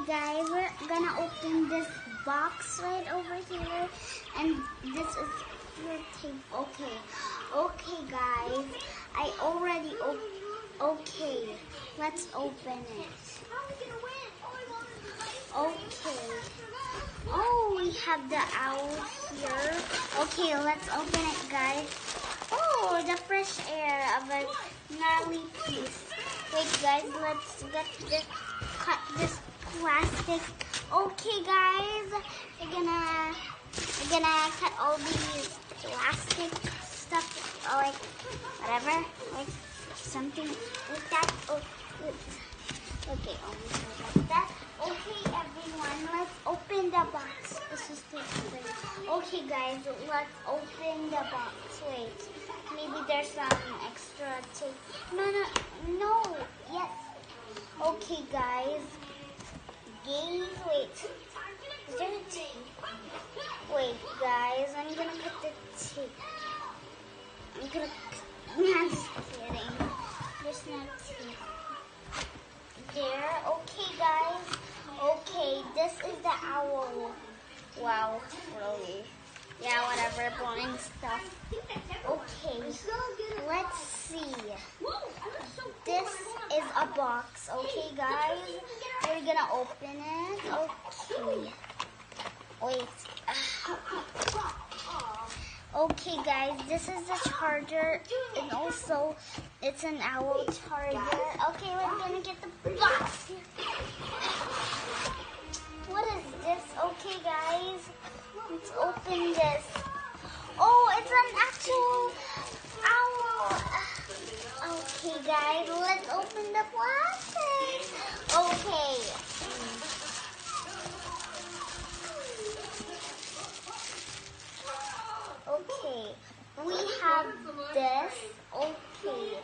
guys, we're gonna open this box right over here, and this is your tape. Okay, guys, I already okay, let's open it. Okay. Oh, we have the owl here. Okay, let's open it, guys. Oh, the fresh air of a gnarly piece. Wait, guys, let's cut this plastic. Okay, guys, we're gonna cut all these plastic stuff, or like whatever, like something like that. Oh, okay, almost like that. Okay, everyone, let's open the box. This is the thing. Okay, guys, let's open the box. Wait, maybe there's some extra tape. No. Yes. Okay, guys. Wait. Is there a tape? Wait, guys, I'm gonna put the tape. I'm just kidding. There's no tape. There. Okay, guys. Okay, this is the owl. Wow, really? Yeah, whatever, boring stuff. Okay, let's see. This is a box, okay, guys? We're gonna open it. Okay. Wait. Okay, guys, this is the charger, and also it's an owl charger. Okay, we're gonna get the box here. What is this? Okay, guys, let's open this. Oh, it's an actual owl. Okay, guys, let's open the plastic. Okay. Okay, we have this. Okay.